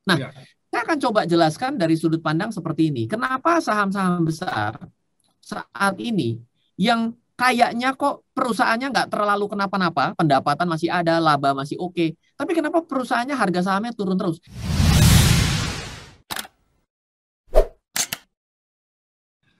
Nah, Ya. saya akan coba jelaskan dari sudut pandang seperti ini. Kenapa saham-saham besar saat ini yang kayaknya kok perusahaannya nggak terlalu kenapa-napa, pendapatan masih ada, laba masih oke, tapi kenapa perusahaannya harga sahamnya turun terus?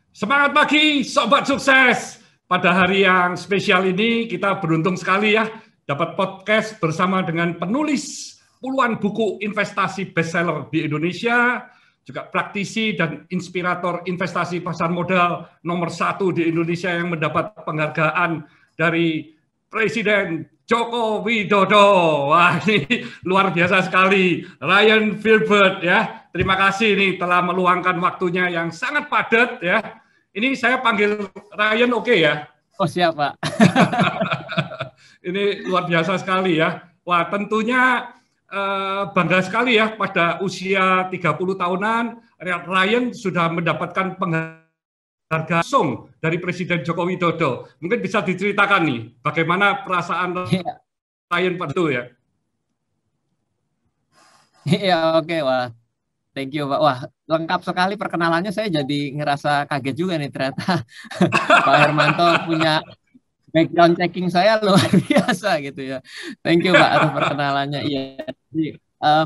Semangat pagi, sobat sukses. Pada hari yang spesial ini kita beruntung sekali ya dapat podcast bersama dengan penulis puluhan buku investasi bestseller di Indonesia, juga praktisi dan inspirator investasi pasar modal nomor 1 di Indonesia yang mendapat penghargaan dari Presiden Joko Widodo. Wah, ini luar biasa sekali. Ryan Filbert ya. Terima kasih nih telah meluangkan waktunya yang sangat padat ya. Ini saya panggil Ryan oke ya? Oh siap Pak. Ini luar biasa sekali ya. Wah tentunya bangga sekali ya pada usia 30 tahunan Ryan sudah mendapatkan penghargaan langsung dari Presiden Joko Widodo. Mungkin bisa diceritakan nih bagaimana perasaan Ryan pada itu ya. Iya oke Wah. Thank you Pak. Wah lengkap sekali perkenalannya. Saya jadi ngerasa kaget juga nih ternyata Pak Hermanto punya background checking saya luar biasa gitu ya. Thank you Pak atas perkenalannya. Iya. Jadi, eh,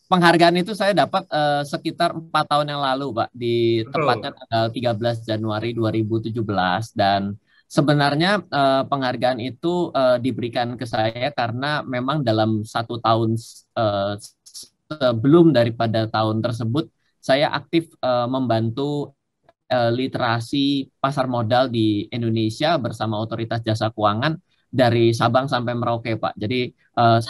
penghargaan itu saya dapat sekitar 4 tahun yang lalu Pak, di tepatnya Betul. tanggal 13 Januari 2017. Dan sebenarnya penghargaan itu diberikan ke saya karena memang dalam 1 tahun sebelum daripada tahun tersebut saya aktif membantu literasi pasar modal di Indonesia bersama Otoritas Jasa Keuangan dari Sabang sampai Merauke, Pak. Jadi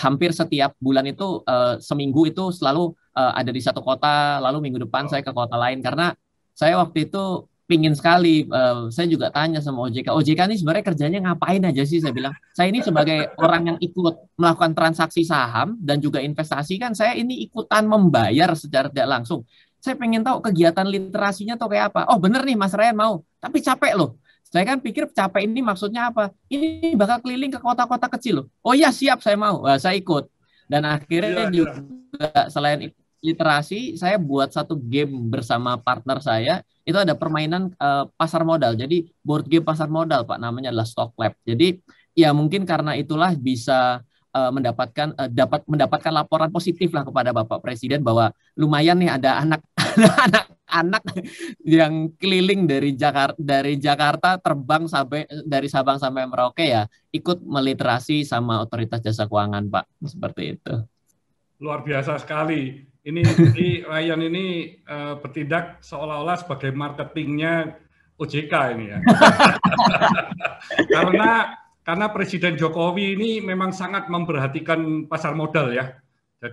hampir setiap bulan itu seminggu itu selalu ada di satu kota, lalu minggu depan saya ke kota lain karena saya waktu itu pingin sekali. Saya juga tanya sama OJK, OJK ini sebenarnya kerjanya ngapain aja sih? Saya bilang, saya ini sebagai orang yang ikut melakukan transaksi saham dan juga investasi kan, saya ini ikutan membayar secara tidak langsung. Saya pengen tahu kegiatan literasinya tuh kayak apa. Oh bener nih Mas Ryan mau, tapi capek loh. Saya kan pikir capek ini maksudnya apa? Ini bakal keliling ke kota-kota kecil loh. Oh iya siap saya mau. Wah, saya ikut. Dan akhirnya Iya, iya. juga selain literasi, saya buat satu game bersama partner saya. Itu ada permainan pasar modal. Jadi board game pasar modal Pak, namanya adalah Stock Lab. Jadi ya mungkin karena itulah bisa dapat mendapatkan laporan positif lah kepada Bapak Presiden bahwa lumayan nih ada anak-anak yang keliling dari Jakarta terbang sampai dari Sabang sampai Merauke ya ikut meliterasi sama Otoritas Jasa Keuangan Pak, seperti itu. Luar biasa sekali. Ini jadi Ryan ini bertindak seolah-olah sebagai marketingnya OJK ini ya. karena Presiden Jokowi ini memang sangat memperhatikan pasar modal ya.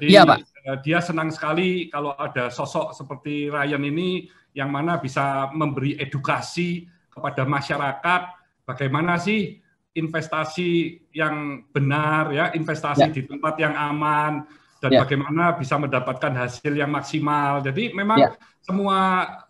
Iya Jadi Pak. dia senang sekali kalau ada sosok seperti Ryan ini yang mana bisa memberi edukasi kepada masyarakat bagaimana sih investasi yang benar ya, investasi Ya, di tempat yang aman dan ya, bagaimana bisa mendapatkan hasil yang maksimal. Jadi memang ya.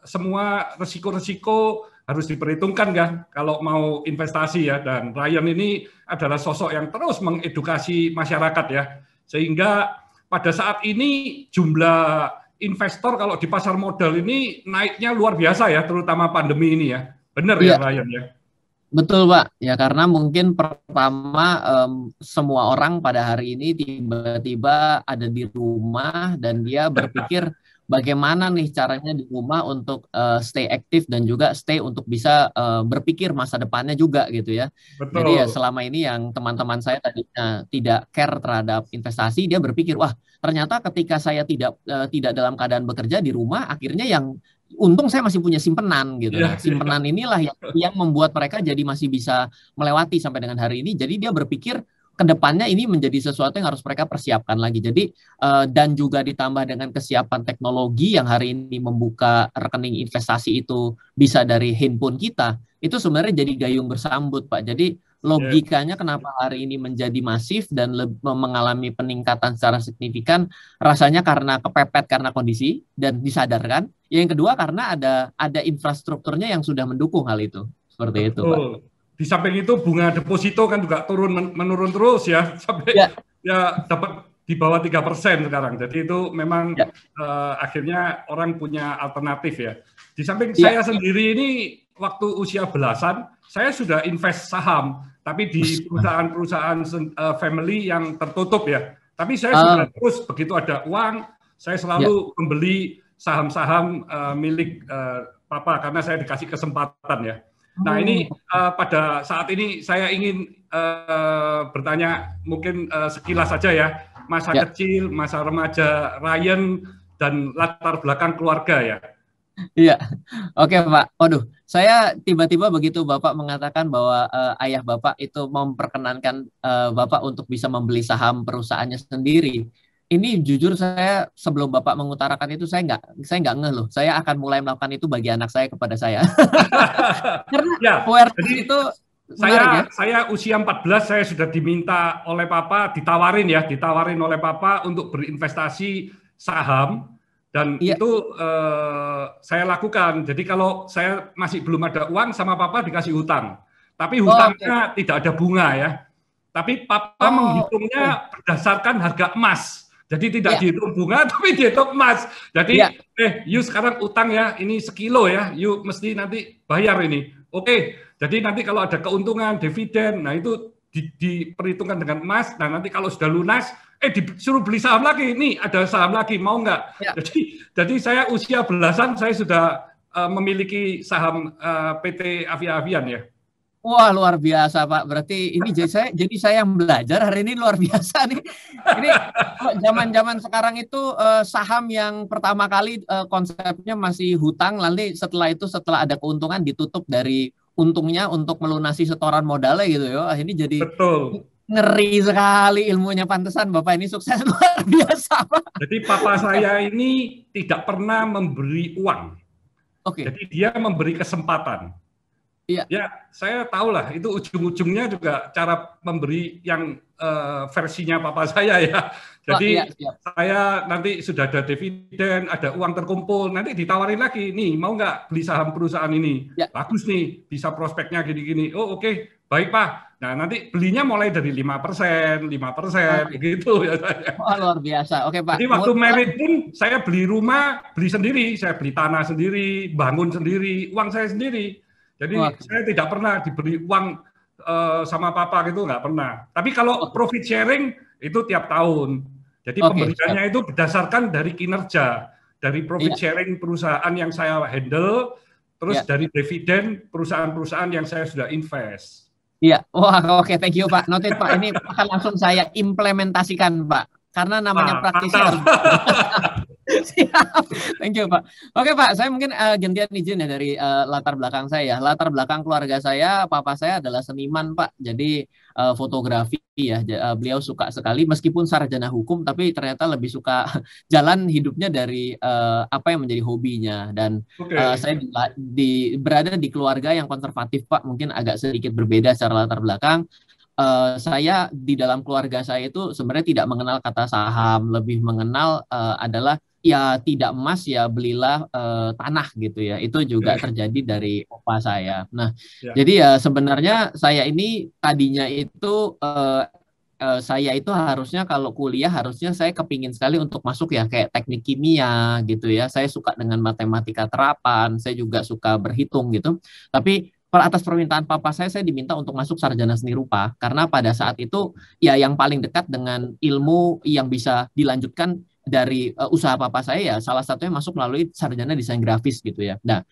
semua resiko-resiko harus diperhitungkan kan kalau mau investasi ya, dan Ryan ini adalah sosok yang terus mengedukasi masyarakat ya, sehingga pada saat ini jumlah investor kalau di pasar modal ini naiknya luar biasa ya, terutama pandemi ini ya. Benar ya Iya, Ryan ya? betul Pak. Ya karena mungkin pertama semua orang pada hari ini tiba-tiba ada di rumah dan dia berpikir bagaimana nih caranya di rumah untuk stay aktif dan juga stay untuk bisa berpikir masa depannya juga gitu ya. Jadi ya Betul. selama ini yang teman-teman saya tadinya tidak care terhadap investasi, dia berpikir wah ternyata ketika saya tidak dalam keadaan bekerja di rumah, akhirnya yang untung saya masih punya simpenan gitu. Iya, Nah, iya. simpenan inilah yang membuat mereka jadi masih bisa melewati sampai dengan hari ini. Jadi dia berpikir ke depannya ini menjadi sesuatu yang harus mereka persiapkan lagi. Jadi dan juga ditambah dengan kesiapan teknologi yang hari ini membuka rekening investasi itu bisa dari handphone kita, itu sebenarnya jadi gayung bersambut, Pak. Jadi Yes. logikanya kenapa hari ini menjadi masif dan mengalami peningkatan secara signifikan, rasanya karena kepepet karena kondisi dan disadarkan. Yang kedua karena ada infrastrukturnya yang sudah mendukung hal itu. Seperti itu, Pak. Betul. Di samping itu bunga deposito kan juga menurun terus ya, sampai Ya, ya dapat di bawah 3% sekarang. Jadi itu memang Ya. Akhirnya orang punya alternatif ya. Di samping Ya. saya sendiri ini waktu usia belasan, saya sudah invest saham, tapi di perusahaan-perusahaan family yang tertutup ya. Tapi saya sudah terus begitu ada uang, saya selalu membeli saham-saham milik Papa karena saya dikasih kesempatan ya. Nah ini pada saat ini saya ingin bertanya mungkin sekilas saja ya, masa kecil, masa remaja Ryan dan latar belakang keluarga ya. Iya, oke Pak. Waduh, saya tiba-tiba begitu Bapak mengatakan bahwa ayah Bapak itu memperkenankan Bapak untuk bisa membeli saham perusahaannya sendiri. Ini jujur saya sebelum Bapak mengutarakan itu saya nggak ngeh loh. Saya akan mulai melakukan itu bagi anak saya kepada saya. Karena ya, awareness jadi itu menarik ya. Saya usia 14 saya sudah diminta oleh Papa, ditawarin oleh Papa untuk berinvestasi saham dan itu saya lakukan. Jadi kalau saya masih belum ada uang sama Papa dikasih hutang. Tapi hutangnya tidak ada bunga ya. Tapi Papa menghitungnya berdasarkan harga emas. Jadi tidak dihitung bunga, tapi dihitung emas. Jadi, you sekarang utang ya, ini sekilo ya, you mesti nanti bayar ini. Oke, jadi nanti kalau ada keuntungan, dividen, nah itu diperhitungkan dengan emas. Nah nanti kalau sudah lunas, disuruh beli saham lagi. Nih ada saham lagi, mau nggak? Ya. Jadi saya usia belasan, saya sudah memiliki saham PT Avia-Avian ya. Wah luar biasa Pak, berarti ini jadi saya yang belajar hari ini luar biasa nih. Ini zaman-zaman sekarang itu saham yang pertama kali konsepnya masih hutang, lalu setelah ada keuntungan ditutup dari untungnya untuk melunasi setoran modalnya gitu ya. Ini jadi ngeri sekali ilmunya, pantesan Bapak ini sukses luar biasa Pak. Jadi Papa saya ini tidak pernah memberi uang. Jadi dia memberi kesempatan. Iya. Ya, saya tahu lah, itu ujung-ujungnya juga cara memberi yang versinya Papa saya ya. Jadi saya nanti sudah ada dividen, ada uang terkumpul, nanti ditawarin lagi, nih mau nggak beli saham perusahaan ini? Ya. Bagus nih, bisa prospeknya gini-gini. Oh oke, baik Pak. Nah nanti belinya mulai dari 5%, begitu ya saya. Oh, luar biasa. Oke Pak. Jadi waktu merit pun saya beli rumah, beli sendiri, saya beli tanah sendiri, bangun sendiri, uang saya sendiri. Jadi saya tidak pernah diberi uang sama Papa gitu, nggak pernah. Tapi kalau profit sharing itu tiap tahun. Jadi pemberiannya itu berdasarkan dari kinerja, dari profit sharing perusahaan yang saya handle, terus dari dividen perusahaan-perusahaan yang saya sudah invest. Iya, wah oke, thank you Pak. Noted Pak, ini akan langsung saya implementasikan Pak. Karena namanya praktisi harus. Siap, thank you Pak. Oke Pak, saya mungkin gantian izin ya dari latar belakang saya. Latar belakang keluarga saya, papa saya adalah seniman Pak. Jadi fotografi ya, beliau suka sekali. Meskipun sarjana hukum, tapi ternyata lebih suka jalan hidupnya dari apa yang menjadi hobinya. Dan saya berada di keluarga yang konservatif Pak. Mungkin agak sedikit berbeda secara latar belakang. Saya di dalam keluarga saya itu sebenarnya tidak mengenal kata saham, lebih mengenal adalah ya tidak emas ya belilah tanah gitu ya. Itu juga terjadi dari opa saya. Nah, jadi ya sebenarnya saya ini tadinya itu saya itu harusnya kalau kuliah harusnya saya kepingin sekali untuk masuk ya kayak teknik kimia gitu ya. Saya suka dengan matematika terapan, saya juga suka berhitung gitu. Tapi atas permintaan papa saya diminta untuk masuk sarjana seni rupa karena pada saat itu ya yang paling dekat dengan ilmu yang bisa dilanjutkan dari usaha papa saya ya salah satunya masuk melalui sarjana desain grafis gitu ya. Nah,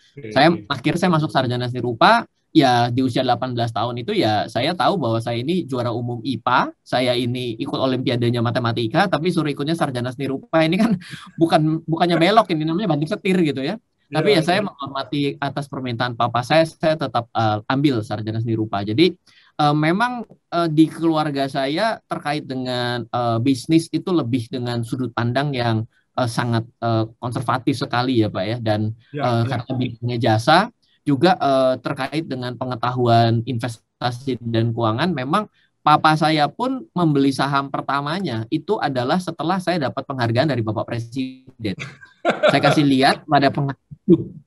akhirnya saya masuk sarjana seni rupa ya di usia 18 tahun itu ya saya tahu bahwa saya ini juara umum IPA, saya ini ikut olimpiadanya matematika tapi suruh ikutnya sarjana seni rupa ini kan bukannya belok, ini namanya banting setir gitu ya. Tapi ya saya menghormati atas permintaan papa saya tetap ambil sarjana seni rupa. Jadi memang di keluarga saya terkait dengan bisnis itu lebih dengan sudut pandang yang sangat konservatif sekali ya Pak ya. Dan karena bidangnya jasa juga terkait dengan pengetahuan investasi dan keuangan, memang papa saya pun membeli saham pertamanya itu adalah setelah saya dapat penghargaan dari Bapak Presiden. Saya kasih lihat pada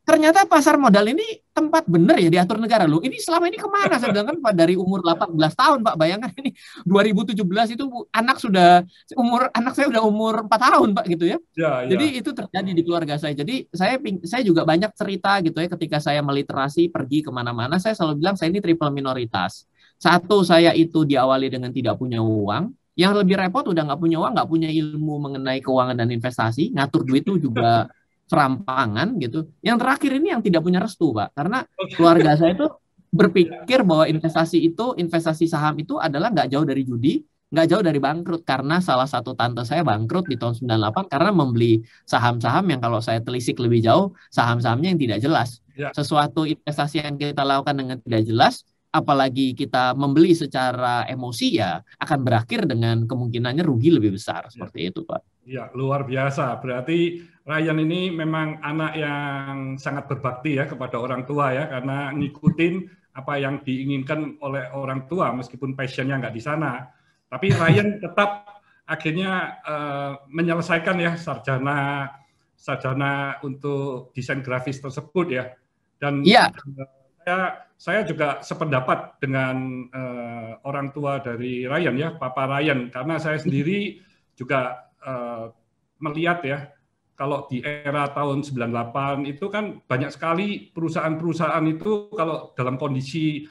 Ternyata pasar modal ini tempat bener ya diatur negara loh. Ini selama ini kemana? Saya bilang kan Pak, dari umur 18 tahun Pak, bayangkan ini 2017 itu anak saya udah umur 4 tahun Pak gitu ya. Ya, Jadi ya. itu terjadi di keluarga saya. Jadi saya juga banyak cerita gitu ya ketika saya meliterasi pergi kemana-mana, saya selalu bilang saya ini triple minoritas. Satu, saya itu diawali dengan tidak punya uang. Yang lebih repot udah nggak punya uang, nggak punya ilmu mengenai keuangan dan investasi, ngatur duit itu juga serampangan gitu. Yang terakhir ini yang tidak punya restu, Pak. Karena keluarga saya itu berpikir bahwa investasi saham itu adalah nggak jauh dari judi, nggak jauh dari bangkrut. Karena salah satu tante saya bangkrut di tahun 98 karena membeli saham-saham yang kalau saya telisik lebih jauh, saham-sahamnya yang tidak jelas. Ya. Sesuatu investasi yang kita lakukan dengan tidak jelas, apalagi kita membeli secara emosi, ya akan berakhir dengan kemungkinannya rugi lebih besar. Seperti itu, Pak. Ya, luar biasa. Berarti Ryan ini memang anak yang sangat berbakti ya kepada orang tua ya, karena ngikutin apa yang diinginkan oleh orang tua meskipun passionnya nggak di sana. Tapi Ryan tetap akhirnya menyelesaikan ya sarjana untuk desain grafis tersebut ya. Dan ya. Saya juga sependapat dengan orang tua dari Ryan ya, Papa Ryan, karena saya sendiri juga melihat ya, kalau di era tahun 98 itu kan banyak sekali perusahaan-perusahaan itu kalau dalam kondisi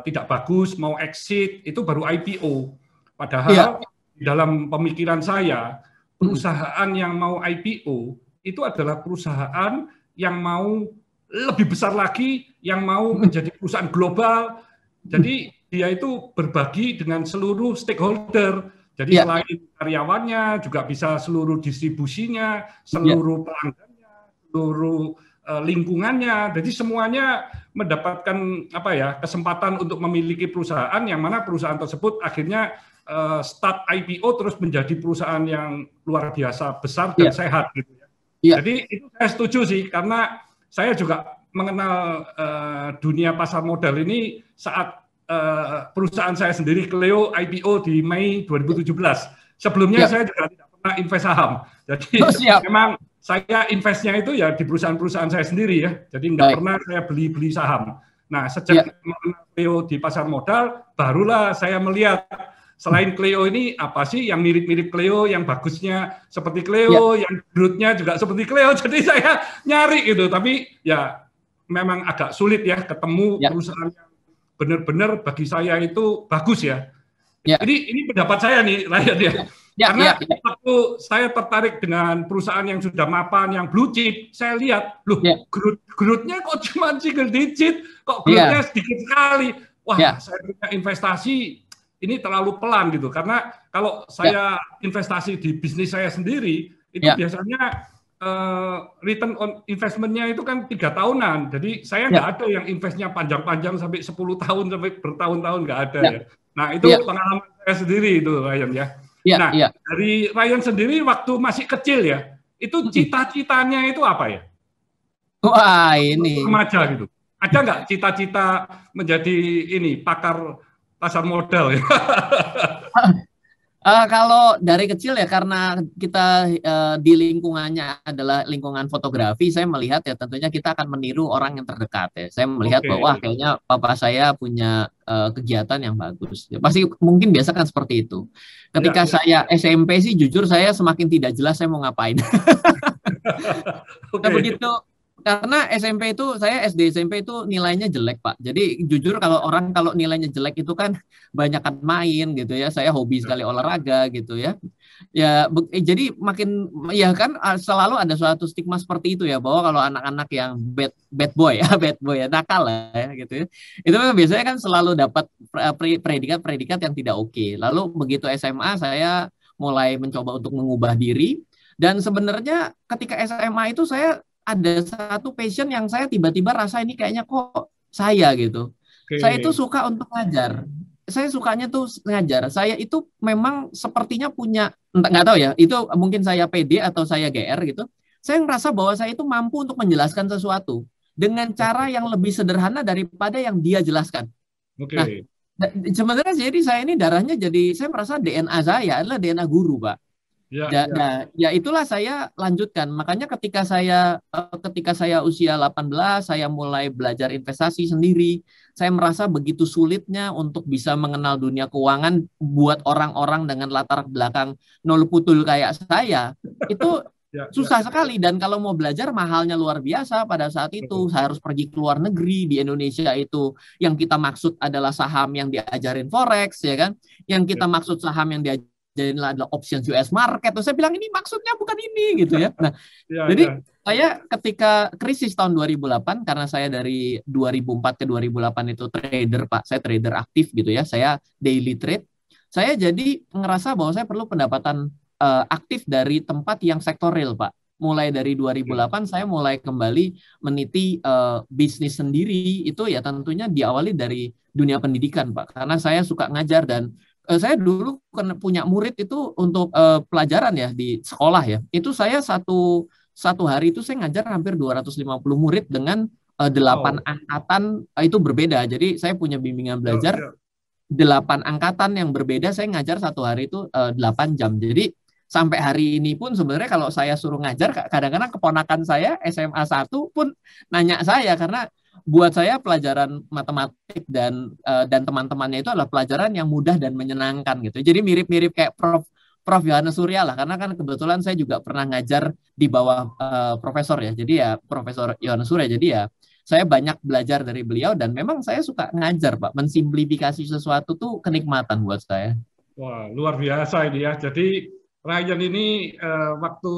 tidak bagus, mau exit, itu baru IPO. Padahal dalam pemikiran saya, perusahaan yang mau IPO itu adalah perusahaan yang mau lebih besar lagi, yang mau menjadi perusahaan global. Jadi dia itu berbagi dengan seluruh stakeholder. Jadi selain karyawannya, juga bisa seluruh distribusinya, seluruh pelanggannya, seluruh lingkungannya. Jadi semuanya mendapatkan kesempatan untuk memiliki perusahaan yang mana perusahaan tersebut akhirnya start IPO terus menjadi perusahaan yang luar biasa besar dan sehat gitu ya. Jadi itu saya setuju sih, karena saya juga mengenal dunia pasar modal ini saat perusahaan saya sendiri Cleo IPO di Mei 2017. Sebelumnya saya juga tidak pernah invest saham. Jadi memang saya investnya itu ya di perusahaan-perusahaan saya sendiri ya. Jadi nggak pernah saya beli saham. Nah, sejak mengenal Cleo di pasar modal, barulah saya melihat selain Cleo ini apa sih yang mirip-mirip Cleo, yang bagusnya seperti Cleo, yang growth-nya juga seperti Cleo. Jadi saya nyari gitu, tapi ya memang agak sulit ya ketemu perusahaan yang benar-benar bagi saya itu bagus ya. Ini pendapat saya nih, Ryan ya. Karena waktu saya tertarik dengan perusahaan yang sudah mapan, yang blue chip, saya lihat, loh, growth-nya kok cuma single digit, kok growth-nya sedikit sekali. Wah, saya punya investasi ini terlalu pelan gitu. Karena kalau saya investasi di bisnis saya sendiri, itu biasanya return on investment-nya itu kan 3 tahunan. Jadi saya nggak ada yang investnya panjang-panjang sampai 10 tahun, sampai bertahun-tahun, nggak ada ya. Nah, itu pengalaman saya sendiri itu, Ryan ya. Nah, dari Ryan sendiri waktu masih kecil ya, itu cita-citanya itu apa ya? Wah, ini. Remaja gitu. Ada nggak cita-cita menjadi ini pakar pasar modal ya? Kalau dari kecil ya, karena kita di lingkungannya adalah lingkungan fotografi, saya melihat ya tentunya kita akan meniru orang yang terdekat ya. Saya melihat bahwa kayaknya papa saya punya kegiatan yang bagus. Ya, pasti mungkin biasa kan seperti itu. Ketika saya SMP sih jujur saya semakin tidak jelas saya mau ngapain. Nah, begitu. Karena SMP itu, saya SD SMP itu nilainya jelek, Pak. Jadi jujur kalau nilainya jelek itu kan banyakan main gitu ya. Saya hobi sekali olahraga gitu ya. Ya, jadi makin ya kan selalu ada suatu stigma seperti itu ya, bahwa kalau anak-anak yang bad boy ya, nakal lah ya gitu ya. Itu biasanya kan selalu dapat predikat-predikat yang tidak oke. Lalu begitu SMA saya mulai mencoba untuk mengubah diri, dan sebenarnya ketika SMA itu saya ada satu passion yang saya tiba-tiba rasa ini kayaknya kok saya gitu. Saya itu suka untuk ngajar. Saya sukanya tuh ngajar. Saya itu memang sepertinya punya, nggak tahu ya, itu mungkin saya pede atau saya GR gitu. Saya ngerasa bahwa saya itu mampu untuk menjelaskan sesuatu dengan cara yang lebih sederhana daripada yang dia jelaskan. Nah, sebenarnya jadi saya ini darahnya, jadi saya merasa DNA saya adalah DNA guru, Pak. Ya, Ya itulah saya lanjutkan. Makanya ketika saya usia 18, saya mulai belajar investasi sendiri. Saya merasa begitu sulitnya untuk bisa mengenal dunia keuangan buat orang-orang dengan latar belakang nol putul kayak saya. Itu susah sekali, dan kalau mau belajar mahalnya luar biasa pada saat itu. Saya harus pergi ke luar negeri. Di Indonesia itu yang kita maksud adalah saham yang diajarin forex, ya kan? Yang kita maksud saham yang diajarin adalah options US market. Terus saya bilang ini maksudnya bukan ini gitu ya. Nah, jadi saya ketika krisis tahun 2008, karena saya dari 2004 ke 2008 itu trader, Pak. Saya trader aktif gitu ya. Saya daily trade. Saya jadi ngerasa bahwa saya perlu pendapatan aktif dari tempat yang sektor real, Pak. Mulai dari 2008 saya mulai kembali meniti bisnis sendiri. Itu ya tentunya diawali dari dunia pendidikan, Pak. Karena saya suka ngajar, dan saya dulu punya murid itu untuk pelajaran ya di sekolah ya. Itu saya satu hari itu saya ngajar hampir 250 murid dengan 8 angkatan itu berbeda. Jadi saya punya bimbingan belajar 8 angkatan yang berbeda, saya ngajar satu hari itu 8 jam. Jadi sampai hari ini pun sebenarnya kalau saya suruh ngajar, kadang-kadang keponakan saya SMA 1 pun nanya saya, karena buat saya pelajaran matematik dan teman-temannya itu adalah pelajaran yang mudah dan menyenangkan gitu. Jadi mirip-mirip kayak Prof Yohanes Surya lah, karena kan kebetulan saya juga pernah ngajar di bawah profesor ya. Jadi ya Profesor Yohanes Surya. Jadi ya saya banyak belajar dari beliau, dan memang saya suka ngajar, Pak. Mensimplifikasi sesuatu tuh kenikmatan buat saya. Wah, luar biasa ini ya. Jadi Ryan ini waktu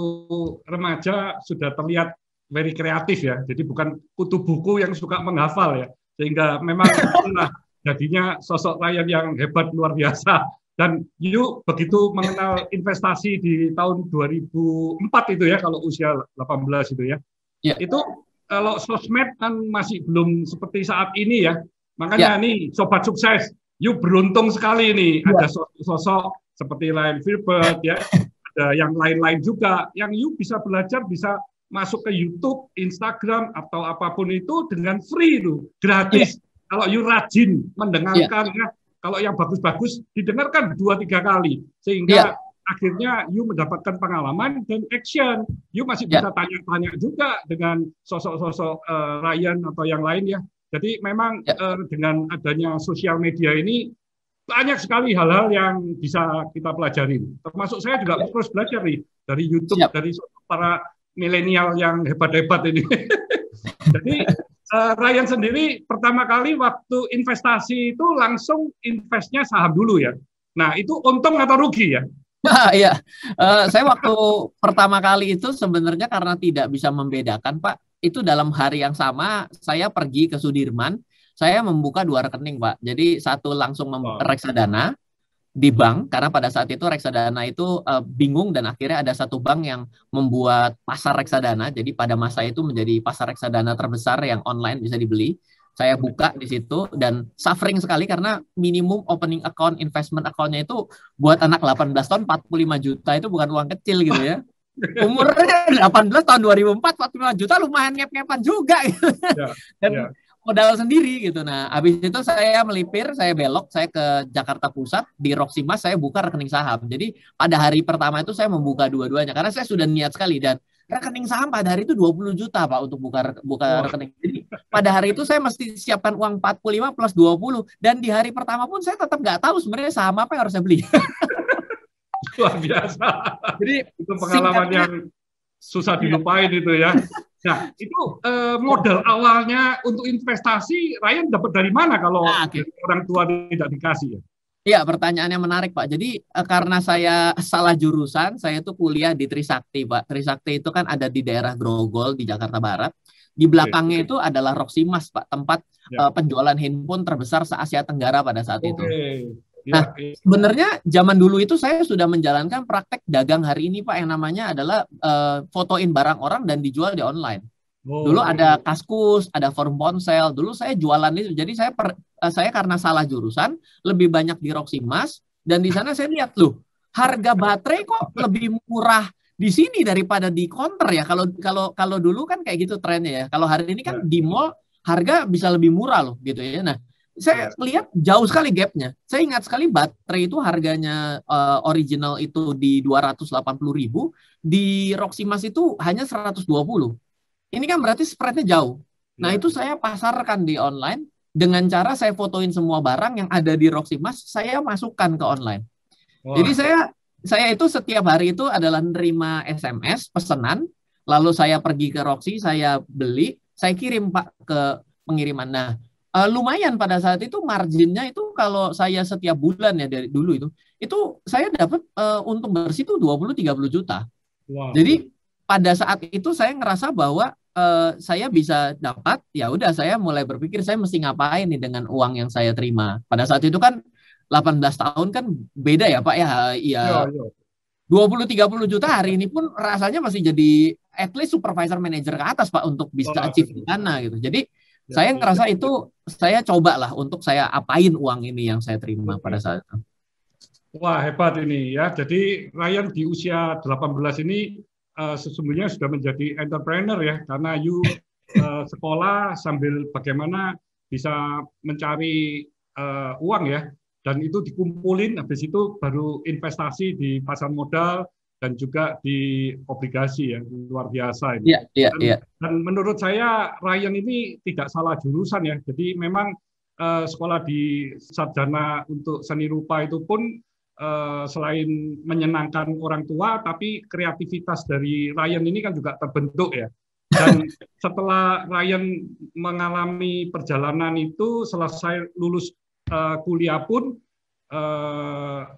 remaja sudah terlihat very kreatif ya. Jadi bukan kutu buku yang suka menghafal ya. Sehingga memang jadinya sosok Ryan yang hebat luar biasa. Dan you begitu mengenal investasi di tahun 2004 itu ya, kalau usia 18 itu ya. Ya. Itu kalau sosmed kan masih belum seperti saat ini ya. Makanya nih Sobat Sukses, you beruntung sekali nih ada sosok seperti Ryan Filbert ya, ada yang lain-lain juga yang you bisa belajar, bisa masuk ke YouTube, Instagram atau apapun itu dengan free itu, gratis. Kalau you rajin mendengarkan ya, kalau yang bagus-bagus didengarkan 2-3 kali sehingga akhirnya you mendapatkan pengalaman dan action. You masih bisa tanya-tanya juga dengan sosok-sosok Ryan atau yang lain ya. Jadi memang dengan adanya sosial media ini banyak sekali hal-hal yang bisa kita pelajari. Termasuk saya juga terus belajar nih dari YouTube, dari para milenial yang hebat-hebat ini. Jadi Ryan sendiri pertama kali waktu investasi itu langsung investnya saham dulu ya. Nah itu untung atau rugi ya? Iya, saya waktu pertama kali itu sebenarnya karena tidak bisa membedakan, Pak. Itu dalam hari yang sama saya pergi ke Sudirman. Saya membuka 2 rekening, Pak. Jadi satu langsung reksadana di bank, karena pada saat itu reksadana itu bingung, dan akhirnya ada satu bank yang membuat pasar reksadana. Jadi pada masa itu menjadi pasar reksadana terbesar yang online bisa dibeli. Saya buka di situ, dan suffering sekali karena minimum opening account, investment account-nya itu buat anak 18 tahun 45 juta itu bukan uang kecil gitu ya. Umurnya 18 tahun 2004, 45 juta lumayan ngep-ngepan juga gitu. Dan modal sendiri gitu. Nah, habis itu saya melipir, saya belok, saya ke Jakarta Pusat, di Roximas saya buka rekening saham. Jadi pada hari pertama itu saya membuka dua-duanya karena saya sudah niat sekali, dan rekening saham pada hari itu 20 juta, Pak, untuk buka rekening. Jadi pada hari itu saya mesti siapkan uang 45 plus 20, dan di hari pertama pun saya tetap nggak tahu sebenarnya saham apa yang harus saya beli. Luar biasa. Jadi itu pengalaman yang susah dilupain itu ya. Nah, itu modal awalnya untuk investasi Ryan dapat dari mana kalau orang tua tidak dikasih ya? Iya, pertanyaannya menarik, Pak. Jadi karena saya salah jurusan, saya tuh kuliah di Trisakti, Pak. Trisakti itu kan ada di daerah Grogol di Jakarta Barat. Di belakangnya itu adalah Roximas, Pak, tempat penjualan handphone terbesar se-Asia Tenggara pada saat itu. Nah, sebenarnya zaman dulu itu saya sudah menjalankan praktek dagang hari ini, Pak, yang namanya adalah fotoin barang orang dan dijual di online. Dulu ada Kaskus, ada forum ponsel. Dulu saya jualan itu. Jadi saya karena salah jurusan lebih banyak di Roximas, dan di sana saya lihat loh, harga baterai kok lebih murah di sini daripada di counter ya. Kalau dulu kan kayak gitu trennya ya. Kalau hari ini kan di mall harga bisa lebih murah loh gitu ya. Nah, saya lihat jauh sekali gapnya. Saya ingat sekali baterai itu harganya original itu di 280.000, di Roximas itu hanya 120. Ini kan berarti spreadnya jauh. Nah, Ya. itu saya pasarkan di online dengan cara saya fotoin semua barang yang ada di Roximas, saya masukkan ke online. Jadi Wah, saya itu setiap hari itu adalah nerima SMS pesanan, lalu saya pergi ke Roxy, saya beli, saya kirim Pak ke pengiriman. Nah, lumayan pada saat itu marginnya itu kalau saya setiap bulan ya dari dulu itu saya dapat untung bersih itu 20-30 juta. wah, Jadi pada saat itu saya ngerasa bahwa saya bisa dapat, ya udah saya mulai berpikir saya mesti ngapain nih dengan uang yang saya terima. Pada saat itu kan 18 tahun kan beda ya Pak ya. Ya ya, ya. 20-30 juta hari ini pun rasanya masih jadi at least supervisor manager ke atas Pak untuk bisa Wah, achieve di betul. sana gitu. Jadi Ya, saya ya. ngerasa itu saya cobalah untuk saya apain uang ini yang saya terima pada Oke. saat itu. Wah, hebat ini ya. Jadi Ryan di usia 18 ini sesungguhnya sudah menjadi entrepreneur ya, karena sekolah sambil bagaimana bisa mencari uang ya, dan itu dikumpulin, habis itu baru investasi di pasar modal dan juga di obligasi ya, luar biasa ini. Iya, iya, Dan, iya. dan menurut saya Ryan ini tidak salah jurusan ya, jadi memang sekolah di sarjana untuk seni rupa itu pun selain menyenangkan orang tua, tapi kreativitas dari Ryan ini kan juga terbentuk ya. Dan setelah Ryan mengalami perjalanan itu, selesai lulus kuliah pun,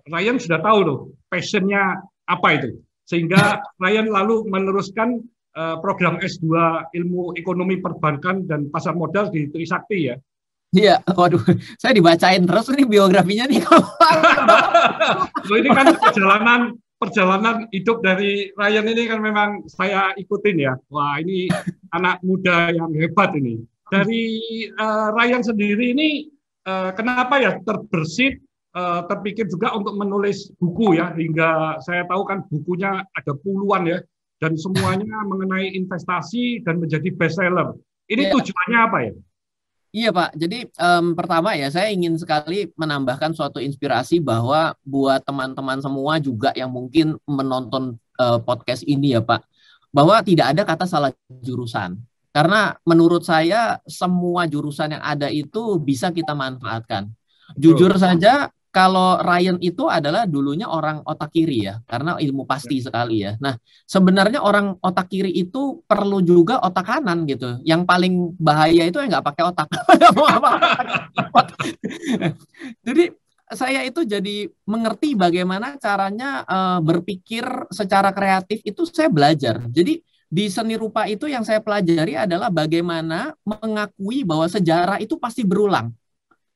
Ryan sudah tahu loh passionnya apa itu. Sehingga Ryan lalu meneruskan program S2 Ilmu Ekonomi Perbankan dan Pasar Modal di Trisakti ya. Iya, waduh, saya dibacain terus ini biografinya nih. Ini kan perjalanan hidup dari Ryan ini kan memang saya ikutin ya. Wah, ini anak muda yang hebat ini. Dari Ryan sendiri ini kenapa ya terbersit terpikir juga untuk menulis buku ya, hingga saya tahu kan bukunya ada puluhan ya, dan semuanya mengenai investasi dan menjadi bestseller. Ini Iya, tujuannya apa ya? iya Pak. Jadi pertama ya saya ingin sekali menambahkan suatu inspirasi bahwa buat teman-teman semua juga yang mungkin menonton podcast ini ya Pak, bahwa tidak ada kata salah jurusan. Karena menurut saya semua jurusan yang ada itu bisa kita manfaatkan. Jujur Betul. saja kalau Ryan itu adalah dulunya orang otak kiri ya, karena ilmu Ya, pasti sekali ya. Nah, sebenarnya orang otak kiri itu perlu juga otak kanan gitu. Yang paling bahaya itu yang nggak pakai otak. Nggak mau apa-apa. Jadi saya itu jadi mengerti bagaimana caranya berpikir secara kreatif itu saya belajar. Jadi di seni rupa itu yang saya pelajari adalah bagaimana mengakui bahwa sejarah itu pasti berulang,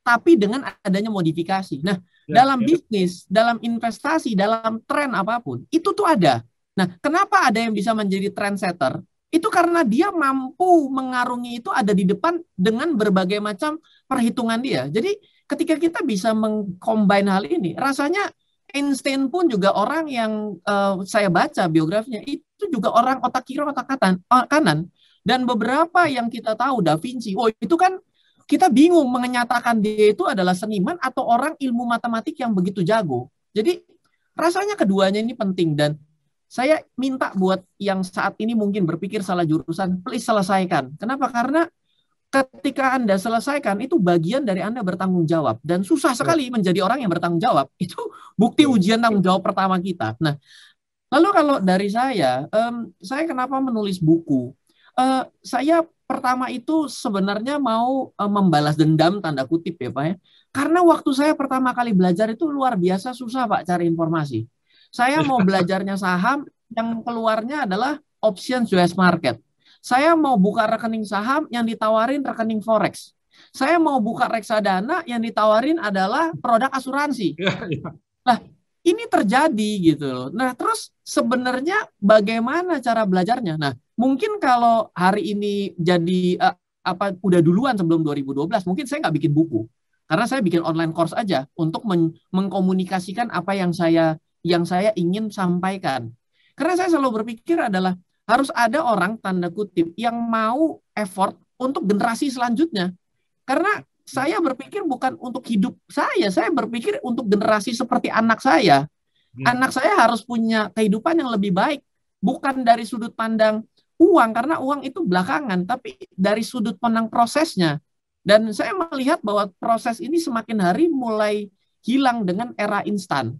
tapi dengan adanya modifikasi. Nah, ya, dalam ya. bisnis, dalam investasi, dalam tren apapun, itu tuh ada. Nah, kenapa ada yang bisa menjadi trendsetter? Itu karena dia mampu mengarungi itu ada di depan dengan berbagai macam perhitungan dia. Jadi, ketika kita bisa mengcombine hal ini, rasanya Einstein pun juga orang yang saya baca biografinya, itu juga orang otak kiri, otak kanan. Dan beberapa yang kita tahu, Da Vinci, oh itu kan kita bingung menyatakan dia itu adalah seniman atau orang ilmu matematik yang begitu jago. Jadi rasanya keduanya ini penting dan saya minta buat yang saat ini mungkin berpikir salah jurusan, please selesaikan. Kenapa? Karena ketika Anda selesaikan itu bagian dari Anda bertanggung jawab dan susah Betul, sekali menjadi orang yang bertanggung jawab. Itu bukti betul. ujian tanggung jawab pertama kita. Nah, lalu kalau dari saya kenapa menulis buku? Saya pertama itu sebenarnya mau membalas dendam tanda kutip ya Pak ya. Karena waktu saya pertama kali belajar itu luar biasa susah Pak cari informasi. Saya mau belajarnya saham, yang keluarnya adalah options US market. Saya mau buka rekening saham, yang ditawarin rekening forex. Saya mau buka reksadana, yang ditawarin adalah produk asuransi. Ya, ya. Nah, ini terjadi gitu loh. Nah, terus sebenarnya bagaimana cara belajarnya? Nah, mungkin kalau hari ini jadi udah duluan sebelum 2012, mungkin saya nggak bikin buku. Karena saya bikin online course aja untuk mengkomunikasikan apa yang saya ingin sampaikan. Karena saya selalu berpikir adalah harus ada orang tanda kutip yang mau effort untuk generasi selanjutnya. Karena saya berpikir bukan untuk hidup saya berpikir untuk generasi seperti anak saya. Anak saya harus punya kehidupan yang lebih baik, bukan dari sudut pandang uang, karena uang itu belakangan, tapi dari sudut pandang prosesnya. Dan saya melihat bahwa proses ini semakin hari mulai hilang dengan era instan.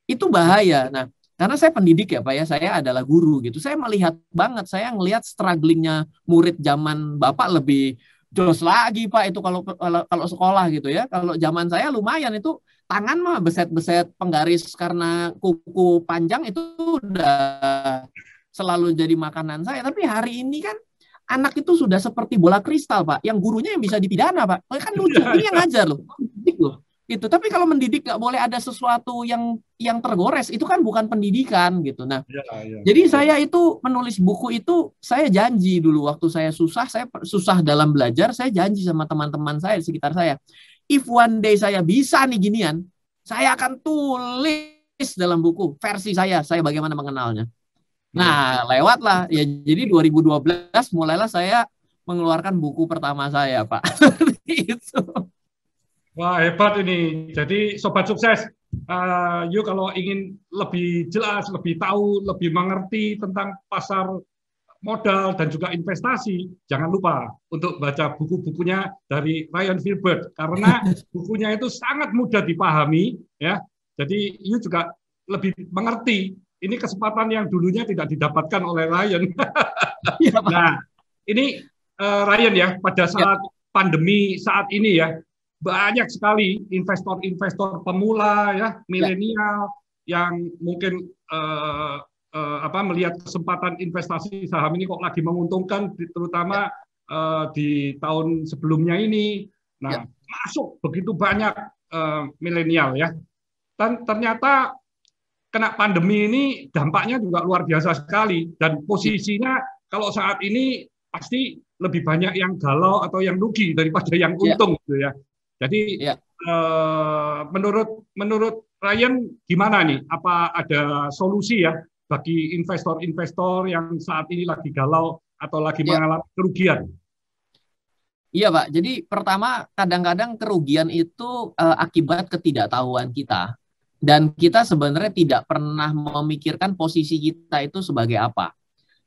Itu bahaya. Nah, karena saya pendidik ya Pak ya, saya adalah guru gitu. Saya melihat banget, saya ngelihat strugglingnya murid zaman Bapak lebih jos lagi Pak itu kalau sekolah gitu ya. Kalau zaman saya lumayan itu tangan mah beset-beset penggaris karena kuku panjang itu udah selalu jadi makanan saya. Tapi hari ini kan anak itu sudah seperti bola kristal, Pak. Yang gurunya yang bisa dipidana, Pak. Kan lucu. Ini yang ngajar loh. Mendidik loh. Gitu. Tapi kalau mendidik nggak boleh ada sesuatu yang tergores, itu kan bukan pendidikan gitu. Nah, jadi saya itu menulis buku itu, saya janji dulu waktu saya susah dalam belajar, saya janji sama teman-teman saya di sekitar saya. If one day saya bisa nih ginian, saya akan tulis dalam buku versi saya bagaimana mengenalnya. Nah, lewatlah. Ya, jadi 2012 mulailah saya mengeluarkan buku pertama saya, Pak. Seperti itu. Wah, hebat ini. Jadi, Sobat Sukses, yuk kalau ingin lebih jelas, lebih tahu, lebih mengerti tentang pasar modal dan juga investasi, jangan lupa untuk baca buku-bukunya dari Ryan Filbert, karena bukunya itu sangat mudah dipahami, ya. Jadi, yuk juga lebih mengerti. Ini kesempatan yang dulunya tidak didapatkan oleh Ryan. Nah, ini Ryan ya, pada saat pandemi saat ini ya, banyak sekali investor-investor pemula ya, milenial yang mungkin melihat kesempatan investasi saham ini kok lagi menguntungkan, terutama di tahun sebelumnya ini. Nah, masuk begitu banyak milenial ya, dan ternyata kena pandemi ini dampaknya juga luar biasa sekali, dan posisinya kalau saat ini pasti lebih banyak yang galau atau yang rugi daripada yang untung gitu ya. Jadi menurut Ryan gimana nih? Apa ada solusi ya bagi investor-investor yang saat ini lagi galau atau lagi mengalami kerugian? Iya Pak, jadi pertama kadang-kadang kerugian itu akibat ketidaktahuan kita. Dan kita sebenarnya tidak pernah memikirkan posisi kita itu sebagai apa.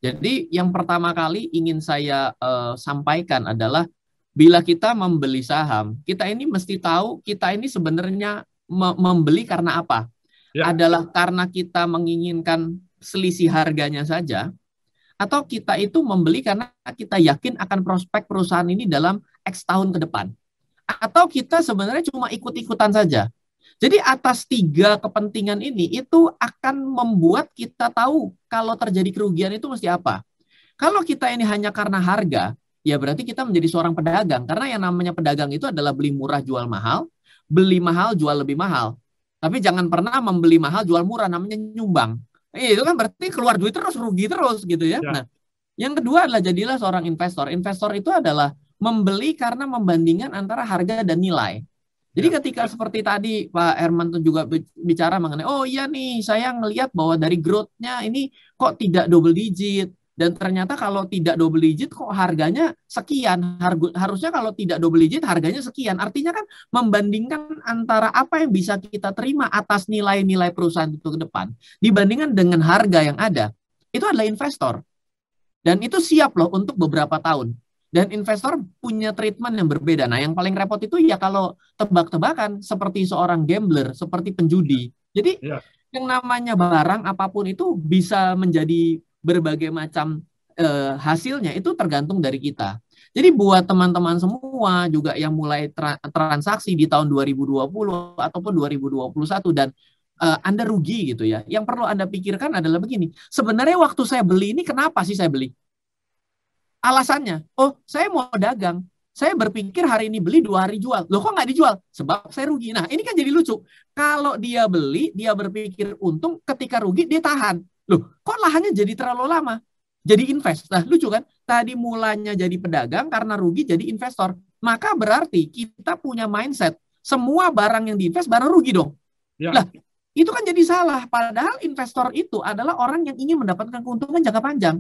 Jadi yang pertama kali ingin saya sampaikan adalah bila kita membeli saham, kita ini mesti tahu kita ini sebenarnya membeli karena apa. Ya. Adalah karena kita menginginkan selisih harganya saja, atau kita itu membeli karena kita yakin akan prospek perusahaan ini dalam X tahun ke depan. Atau kita sebenarnya cuma ikut-ikutan saja. Jadi atas 3 kepentingan ini itu akan membuat kita tahu kalau terjadi kerugian itu mesti apa. Kalau kita ini hanya karena harga, ya berarti kita menjadi seorang pedagang. Karena yang namanya pedagang itu adalah beli murah jual mahal, beli mahal jual lebih mahal. Tapi jangan pernah membeli mahal jual murah, namanya nyumbang. Itu kan berarti keluar duit terus, rugi terus gitu ya. Nah, yang kedua adalah jadilah seorang investor. Investor itu adalah membeli karena membandingkan antara harga dan nilai. Jadi ketika seperti tadi Pak Herman tuh juga bicara mengenai, oh iya nih saya ngelihat bahwa dari growth-nya ini kok tidak double digit. Dan ternyata kalau tidak double digit kok harganya sekian. Harusnya kalau tidak double digit harganya sekian. Artinya kan membandingkan antara apa yang bisa kita terima atas nilai-nilai perusahaan itu ke depan dibandingkan dengan harga yang ada. Itu adalah investor. Dan itu siap loh untuk beberapa tahun. Dan investor punya treatment yang berbeda. Nah, yang paling repot itu ya kalau tebak-tebakan seperti seorang gambler, seperti penjudi. Jadi yang namanya barang apapun itu bisa menjadi berbagai macam hasilnya, itu tergantung dari kita. Jadi buat teman-teman semua juga yang mulai transaksi di tahun 2020 ataupun 2021 dan Anda rugi gitu ya. Yang perlu Anda pikirkan adalah begini. Sebenarnya waktu saya beli ini kenapa sih saya beli? Alasannya, oh saya mau dagang, saya berpikir hari ini beli 2 hari jual. Loh kok nggak dijual? Sebab saya rugi. Nah ini kan jadi lucu. Kalau dia beli, dia berpikir untung, ketika rugi dia tahan. Loh kok lahannya jadi terlalu lama? Jadi invest. Nah lucu kan? Tadi mulanya jadi pedagang, karena rugi jadi investor. Maka berarti kita punya mindset, semua barang yang diinvest barang rugi dong. Lah itu kan jadi salah. Padahal investor itu adalah orang yang ingin mendapatkan keuntungan jangka panjang.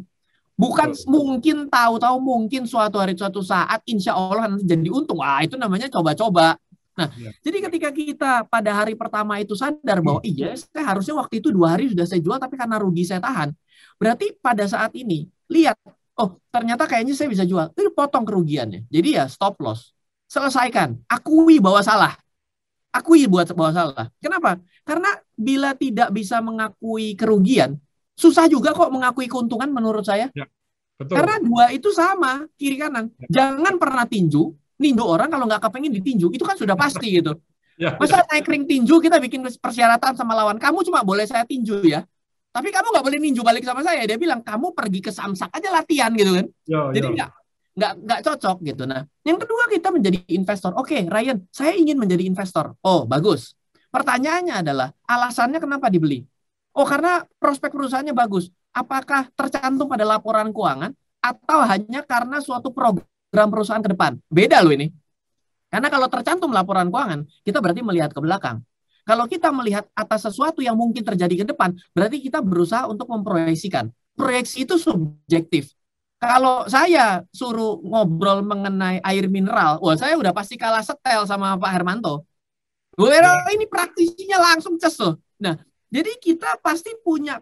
Bukan mungkin tahu-tahu mungkin suatu hari suatu saat insya Allah nanti jadi untung. Wah, itu namanya coba-coba. Nah, jadi ketika kita pada hari pertama itu sadar bahwa iya, saya harusnya waktu itu 2 hari sudah saya jual, tapi karena rugi saya tahan. Berarti pada saat ini, lihat, oh ternyata kayaknya saya bisa jual. Itu potong kerugiannya. Jadi ya stop loss. Selesaikan. Akui bahwa salah. Akui bahwa salah. Kenapa? Karena bila tidak bisa mengakui kerugian, susah juga kok mengakui keuntungan menurut saya. Ya, betul. Karena dua itu sama, kiri kanan. Jangan pernah tinju. Nindu orang kalau nggak kepengen ditinju, itu kan sudah pasti gitu. Masa naik ring tinju kita bikin persyaratan sama lawan, kamu cuma boleh saya tinju ya, tapi kamu nggak boleh ninju balik sama saya. Dia bilang kamu pergi ke Samsak aja latihan gitu kan. Jadi nggak cocok gitu. Nah, yang kedua kita menjadi investor. Oke, Ryan, saya ingin menjadi investor. Oh, bagus. Pertanyaannya adalah alasannya kenapa dibeli? Oh, karena prospek perusahaannya bagus. Apakah tercantum pada laporan keuangan atau hanya karena suatu program perusahaan ke depan? Beda loh ini. Karena kalau tercantum laporan keuangan, kita berarti melihat ke belakang. Kalau kita melihat atas sesuatu yang mungkin terjadi ke depan, berarti kita berusaha untuk memproyeksikan. Proyeksi itu subjektif. Kalau saya suruh ngobrol mengenai air mineral, wah saya udah pasti kalah setel sama Pak Hermanto. Ini praktisinya langsung ces loh. Nah, jadi kita pasti punya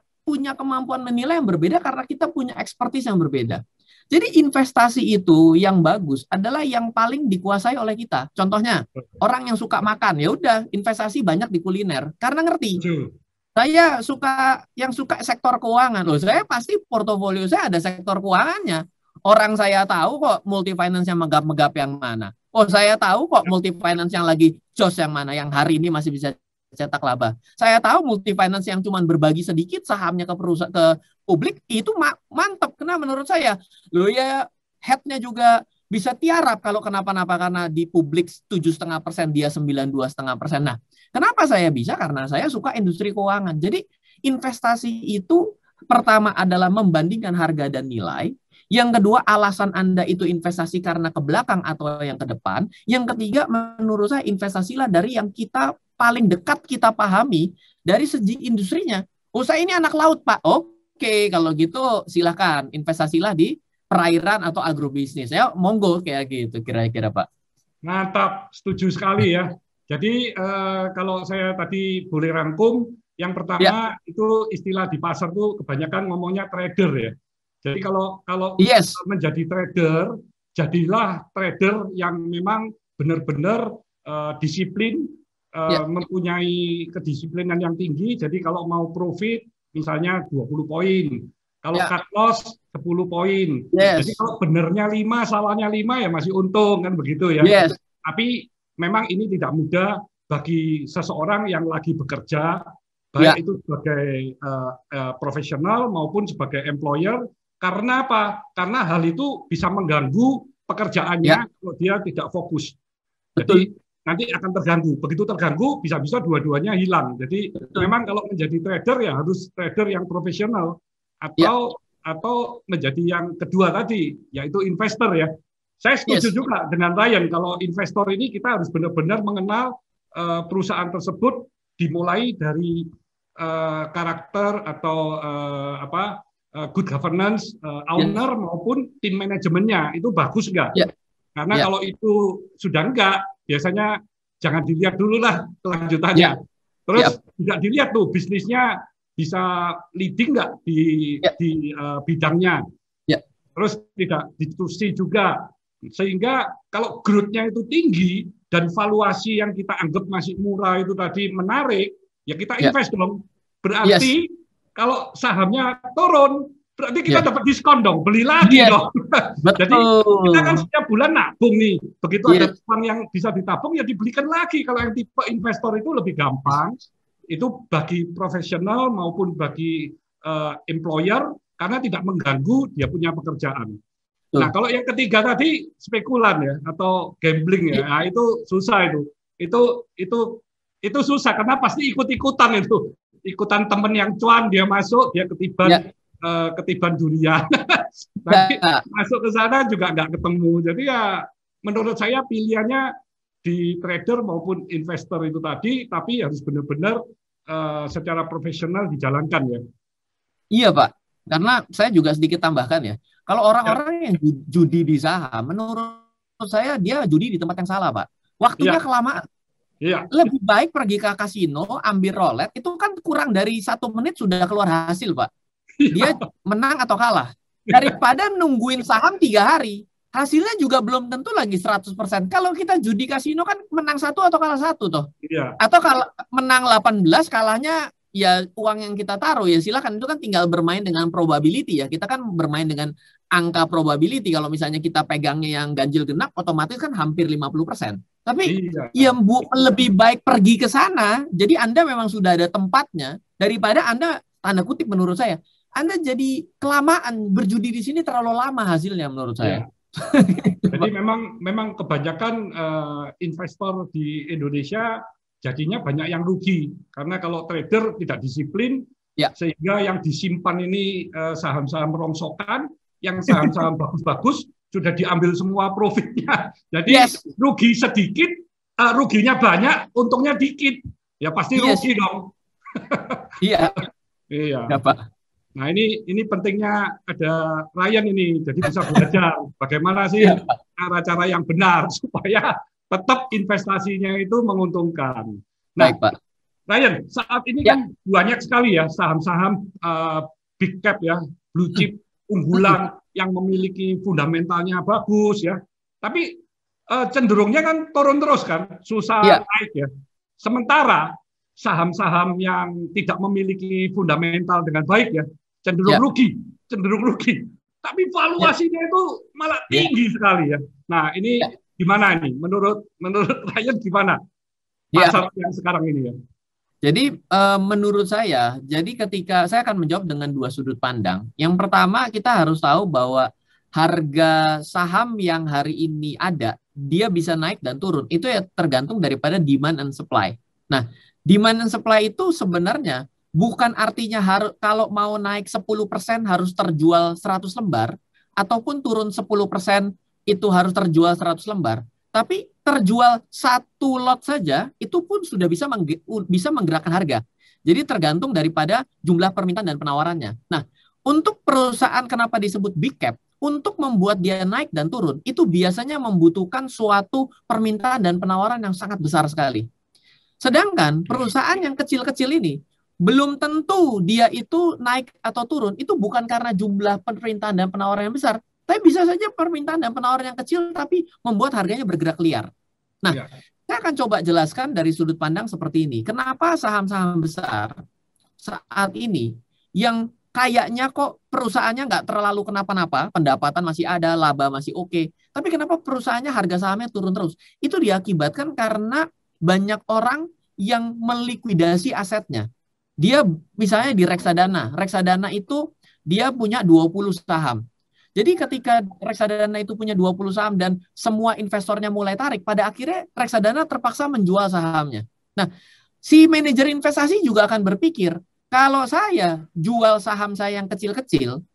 kemampuan menilai yang berbeda karena kita punya ekspertis yang berbeda. Jadi investasi itu yang bagus adalah yang paling dikuasai oleh kita. Contohnya, orang yang suka makan, ya udah investasi banyak di kuliner karena ngerti. Saya yang suka sektor keuangan. Loh, saya pasti portofolio saya ada sektor keuangannya. Orang saya tahu kok multi finance yang megap-megap yang mana. Oh, saya tahu kok multi finance yang lagi jos yang mana, yang hari ini masih bisa cetak laba. Saya tahu multi finance yang cuma berbagi sedikit sahamnya ke perusahaan, ke publik itu mantap. Karena menurut saya, loh ya headnya juga bisa tiarap kalau kenapa-napa karena di publik 7,5%, dia 92,5%. Nah, kenapa saya bisa? Karena saya suka industri keuangan. Jadi investasi itu pertama adalah membandingkan harga dan nilai. Yang kedua, alasan Anda itu investasi karena ke belakang atau yang ke depan. Yang ketiga, menurut saya investasilah dari yang kita paling dekat kita pahami dari segi industrinya. Oh, saya ini anak laut, Pak. Oke, kalau gitu silahkan investasilah di perairan atau agrobisnis. Ya, monggo kayak gitu kira-kira, Pak. Mantap, setuju sekali ya. Jadi kalau saya tadi boleh rangkum, yang pertama itu istilah di pasar tuh kebanyakan ngomongnya trader ya. Jadi kalau menjadi trader, jadilah trader yang memang benar-benar disiplin, mempunyai kedisiplinan yang tinggi. Jadi kalau mau profit, misalnya 20 poin. Kalau cut loss, 10 poin. Jadi kalau benernya 5, salahnya 5 ya masih untung, kan begitu ya. Tapi memang ini tidak mudah bagi seseorang yang lagi bekerja, baik itu sebagai profesional maupun sebagai employer. Karena apa? Karena hal itu bisa mengganggu pekerjaannya kalau dia tidak fokus. Jadi nanti akan terganggu. Begitu terganggu, bisa-bisa dua-duanya hilang. Jadi memang kalau menjadi trader ya harus trader yang profesional atau menjadi yang kedua tadi, yaitu investor ya. Saya setuju juga dengan Ryan kalau investor ini kita harus benar-benar mengenal perusahaan tersebut dimulai dari karakter atau good governance, owner maupun tim manajemennya itu bagus nggak? Karena kalau itu sudah enggak, biasanya jangan dilihat dulu lah kelanjutannya. Terus juga dilihat tuh bisnisnya bisa leading nggak di bidangnya. Terus tidak diskusi juga. Sehingga kalau growth-nya itu tinggi dan valuasi yang kita anggap masih murah itu tadi menarik, ya kita invest dong. Berarti kalau sahamnya turun, berarti kita dapat diskon dong, beli lagi dong. Jadi kita kan setiap bulan nabung nih. Begitu ada uang yang bisa ditabung, ya dibelikan lagi. Kalau yang tipe investor itu lebih gampang. Itu bagi profesional maupun bagi employer, karena tidak mengganggu dia punya pekerjaan. Nah, kalau yang ketiga tadi spekulan ya atau gambling ya, nah, itu susah itu. Itu susah karena pasti ikut-ikutan itu. Ikutan temen yang cuan dia masuk, dia ketiban durian. Tapi masuk ke sana juga nggak ketemu. Jadi ya menurut saya pilihannya di trader maupun investor itu tadi, tapi harus benar-benar secara profesional dijalankan ya. Iya Pak. Karena saya juga sedikit tambahkan ya, kalau Ya, orang-orang yang judi di saham, menurut saya dia judi di tempat yang salah, Pak. Waktunya ya, kelamaan. ya, Lebih baik pergi ke kasino, ambil roulette, itu kan kurang dari 1 menit sudah keluar hasil, Pak. Dia ya, menang atau kalah. Daripada nungguin saham 3 hari, hasilnya juga belum tentu lagi 100%. Kalau kita judi kasino kan menang satu atau kalah satu toh. ya, Atau kalau menang 18, kalahnya ya uang yang kita taruh ya silakan, itu kan tinggal bermain dengan probability ya. Kita kan bermain dengan angka probability. Kalau misalnya kita pegangnya yang ganjil genap, otomatis kan hampir 50%. Tapi iya, ya lebih baik pergi ke sana. Jadi Anda memang sudah ada tempatnya daripada Anda, tanda kutip menurut saya, Anda jadi kelamaan berjudi di sini, terlalu lama hasilnya menurut saya. iya. Jadi memang memang kebanyakan investor di Indonesia jadinya banyak yang rugi karena kalau trader tidak disiplin Ya, sehingga yang disimpan ini saham-saham rongsokan, yang saham-saham bagus-bagus sudah diambil semua profitnya. Jadi yes, rugi sedikit, ruginya banyak, untungnya dikit. Ya pasti yes, rugi dong. iya, Iya. ya Pak. Nah ini pentingnya ada Ryan ini, jadi bisa belajar bagaimana sih Iya Pak. cara-cara yang benar supaya tetap investasinya itu menguntungkan. Nah, Baik Pak. Ryan, saat ini Ya. kan banyak sekali ya saham-saham big cap ya, blue chip unggulan yang memiliki fundamentalnya bagus ya, tapi cenderungnya kan turun terus kan, susah Ya. naik ya. Sementara saham-saham yang tidak memiliki fundamental dengan baik ya, cenderung Ya. rugi, cenderung rugi. Tapi Ya. valuasinya itu malah Ya. tinggi sekali ya. Nah ini Ya. gimana ini? Menurut Ryan gimana Ya. pasar yang sekarang ini ya? Jadi menurut saya, jadi ketika saya akan menjawab dengan dua sudut pandang. Yang pertama, kita harus tahu bahwa harga saham yang hari ini ada, dia bisa naik dan turun. Itu ya tergantung daripada demand and supply. Nah, demand and supply itu sebenarnya bukan artinya harus kalau mau naik 10% harus terjual 100 lembar, ataupun turun 10% itu harus terjual 100 lembar. Tapi terjual satu lot saja itu pun sudah bisa menggerakkan harga. Jadi tergantung daripada jumlah permintaan dan penawarannya. Nah, untuk perusahaan kenapa disebut big cap, untuk membuat dia naik dan turun, itu biasanya membutuhkan suatu permintaan dan penawaran yang sangat besar sekali. Sedangkan perusahaan yang kecil-kecil ini, belum tentu dia itu naik atau turun, itu bukan karena jumlah permintaan dan penawaran yang besar, tapi bisa saja permintaan dan penawaran yang kecil, tapi membuat harganya bergerak liar. Nah, Ya. saya akan coba jelaskan dari sudut pandang seperti ini. Kenapa saham-saham besar saat ini yang kayaknya kok perusahaannya nggak terlalu kenapa-napa, pendapatan masih ada, laba masih oke, tapi kenapa perusahaannya harga sahamnya turun terus? Itu diakibatkan karena banyak orang yang melikuidasi asetnya. Dia misalnya di reksadana. Reksadana itu dia punya 20 saham. Jadi ketika reksadana itu punya 20 saham dan semua investornya mulai tarik, pada akhirnya reksadana terpaksa menjual sahamnya. Nah, si manajer investasi juga akan berpikir, kalau saya jual saham saya yang kecil-kecil,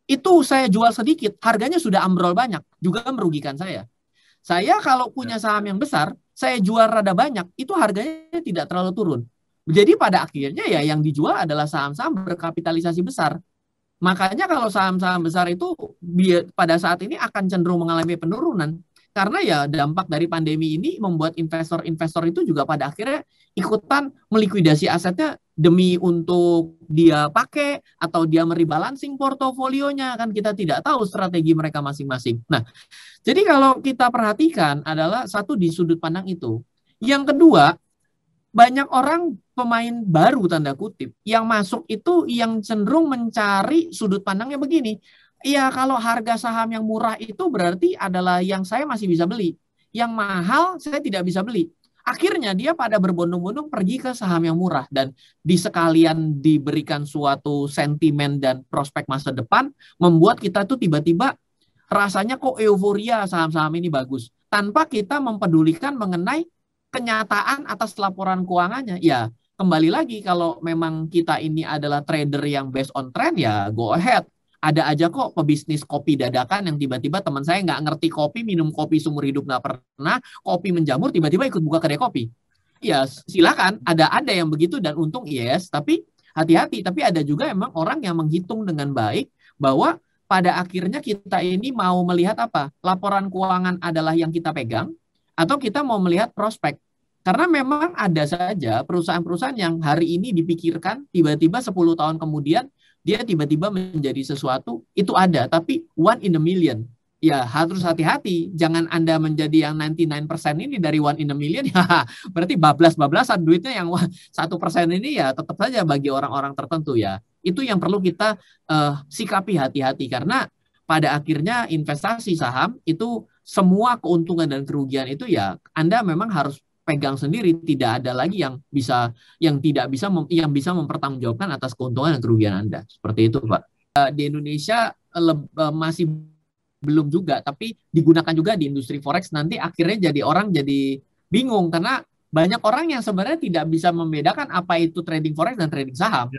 itu saya jual sedikit, harganya sudah ambrol banyak, juga merugikan saya. Saya kalau punya saham yang besar, saya jual rada banyak, itu harganya tidak terlalu turun. Jadi pada akhirnya ya yang dijual adalah saham-saham berkapitalisasi besar. Makanya kalau saham-saham besar itu pada saat ini akan cenderung mengalami penurunan. Karena ya dampak dari pandemi ini membuat investor-investor itu juga pada akhirnya ikutan melikuidasi asetnya demi untuk dia pakai atau dia merebalancing portofolionya. Kan kita tidak tahu strategi mereka masing-masing. Nah, jadi kalau kita perhatikan adalah satu di sudut pandang itu. Yang kedua, banyak orang pemain baru tanda kutip yang masuk itu yang cenderung mencari sudut pandangnya begini. Iya, kalau harga saham yang murah itu berarti adalah yang saya masih bisa beli. Yang mahal saya tidak bisa beli. Akhirnya dia pada berbondong-bondong pergi ke saham yang murah dan di sekalian diberikan suatu sentimen dan prospek masa depan membuat kita tuh tiba-tiba rasanya kok euforia saham-saham ini bagus tanpa kita mempedulikan mengenai kenyataan atas laporan keuangannya. Ya, kembali lagi kalau memang kita ini adalah trader yang based on trend, ya go ahead. Ada aja kok pebisnis kopi dadakan yang tiba-tiba teman saya nggak ngerti kopi, minum kopi seumur hidup nggak pernah, kopi menjamur, tiba-tiba ikut buka kedai kopi. Ya, silakan. Ada yang begitu dan untung yes, tapi hati-hati. Tapi ada juga emang orang yang menghitung dengan baik bahwa pada akhirnya kita ini mau melihat apa? Laporan keuangan adalah yang kita pegang atau kita mau melihat prospek. Karena memang ada saja perusahaan-perusahaan yang hari ini dipikirkan tiba-tiba 10 tahun kemudian dia tiba-tiba menjadi sesuatu, itu ada, tapi one in a million. Ya harus hati-hati, jangan Anda menjadi yang 99% ini dari one in a million, ya berarti bablas-bablasan duitnya yang 1% ini ya tetap saja bagi orang-orang tertentu ya. Itu yang perlu kita sikapi hati-hati, karena pada akhirnya investasi saham itu semua keuntungan dan kerugian itu ya Anda memang harus pegang sendiri, tidak ada lagi yang bisa mempertanggungjawabkan atas keuntungan dan kerugian Anda. Seperti itu, Pak. Di Indonesia masih belum juga, tapi digunakan juga di industri forex. Nanti akhirnya orang jadi bingung karena banyak orang yang sebenarnya tidak bisa membedakan apa itu trading forex dan trading saham.